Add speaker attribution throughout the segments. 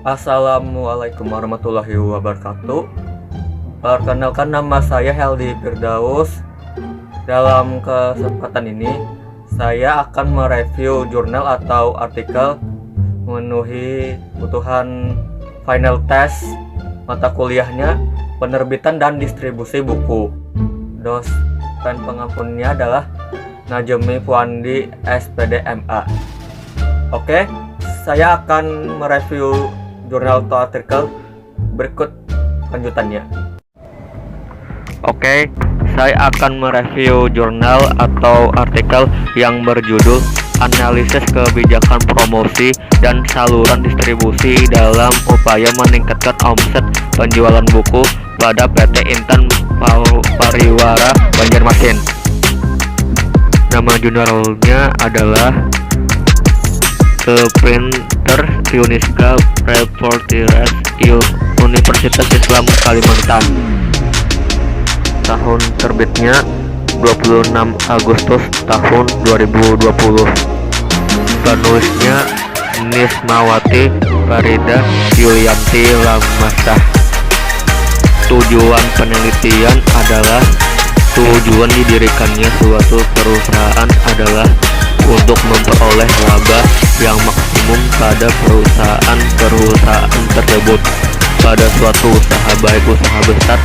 Speaker 1: Assalamualaikum warahmatullahi wabarakatuh. Perkenalkan, nama saya Heldi Firdaus. Dalam kesempatan ini saya akan mereview jurnal atau artikel memenuhi kebutuhan final test mata kuliahnya penerbitan dan distribusi buku. Dosen pengampunnya adalah Najemi Puandi SPD MA. Oke, saya akan mereview jurnal atau artikel berikut lanjutannya. Oke, saya akan mereview jurnal atau artikel yang berjudul Analisis Kebijakan Promosi dan Saluran Distribusi dalam Upaya Meningkatkan Omset Penjualan Buku pada PT Intan Pariwara Banjarmasin. Nama jurnalnya adalah The Printer Uniska Reporters Universitas Islam Kalimantan. Tahun terbitnya 26 Agustus tahun 2020. Penulisnya Nismawati Farida Yulianti Lamasah. Tujuan penelitian adalah tujuan didirikannya suatu perusahaan adalah untuk memperoleh laba yang maksimum pada perusahaan tersebut pada suatu usaha, baik usaha besar,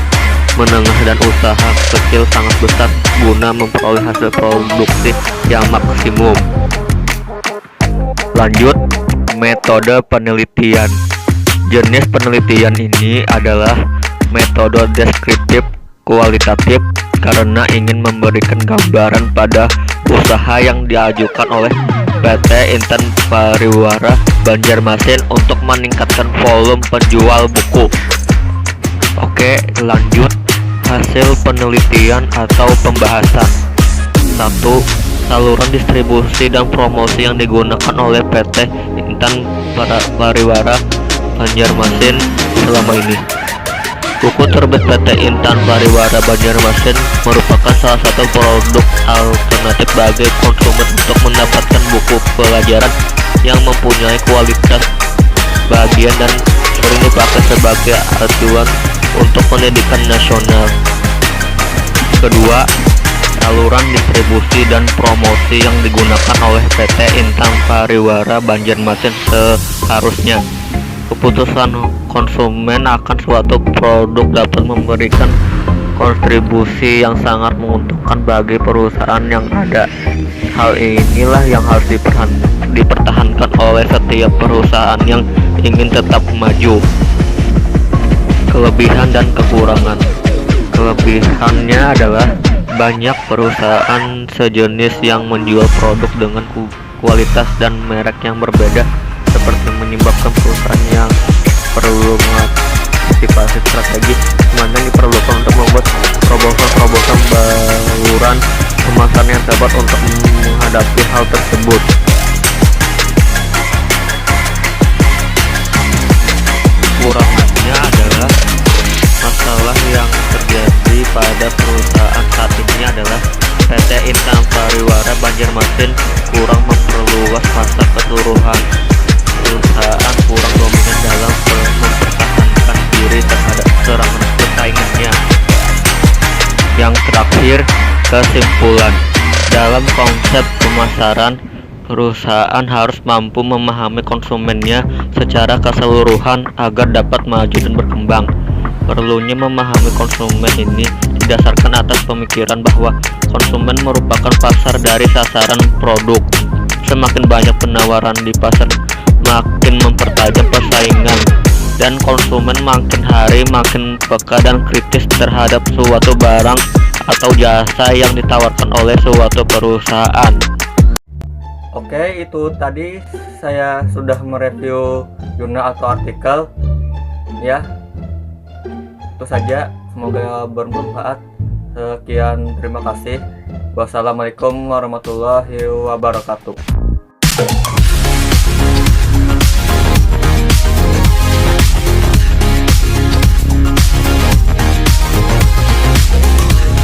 Speaker 1: menengah, dan usaha kecil sangat besar, guna memperoleh hasil produksi yang maksimum. Lanjut, metode penelitian. Jenis penelitian ini adalah metode deskriptif kualitatif karena ingin memberikan gambaran pada usaha yang diajukan oleh PT Intan Pariwara Banjarmasin untuk meningkatkan volume penjual buku. Oke, lanjut, hasil penelitian atau pembahasan. 1. Saluran distribusi dan promosi yang digunakan oleh PT Intan Pariwara Banjarmasin selama ini. Buku terbit PT Intan Pariwara Banjarmasin merupakan salah satu produk alternatif bagi konsumen untuk mendapatkan buku pelajaran yang mempunyai kualitas bagian dan sering dipakai sebagai acuan untuk pendidikan nasional. Kedua, saluran distribusi dan promosi yang digunakan oleh PT Intan Pariwara Banjarmasin seharusnya. Keputusan konsumen akan suatu produk dapat memberikan kontribusi yang sangat menguntungkan bagi perusahaan yang ada. Hal inilah yang harus dipertahankan oleh setiap perusahaan yang ingin tetap maju. Kelebihan dan kekurangan. Kelebihannya adalah banyak perusahaan sejenis yang menjual produk dengan kualitas dan merek yang berbeda, seperti menyebabkan perusahaan yang perlu mengantisipasi strategi mana yang diperlukan untuk membuat terobosan baluran pemasaran yang tepat untuk menghadapi hal tersebut. Kekurangannya adalah masalah yang terjadi pada perusahaan saat ini adalah PT Intan Pariwara Banjarmasin kurang memperluas pasar keseluruhan. Perusahaan kurang dominan dalam mempertahankan diri terhadap serangan pesaingnya. Yang terakhir, kesimpulan. Dalam konsep pemasaran, perusahaan harus mampu memahami konsumennya secara keseluruhan agar dapat maju dan berkembang. Perlunya memahami konsumen ini didasarkan atas pemikiran bahwa konsumen merupakan pasar dari sasaran produk. Semakin banyak penawaran di pasar, makin mempertajam persaingan, dan konsumen makin hari makin peka dan kritis terhadap suatu barang atau jasa yang ditawarkan oleh suatu perusahaan. Oke, itu tadi saya sudah mereview jurnal atau artikel ya. Itu saja, semoga bermanfaat. Sekian, terima kasih. Wassalamualaikum warahmatullahi wabarakatuh.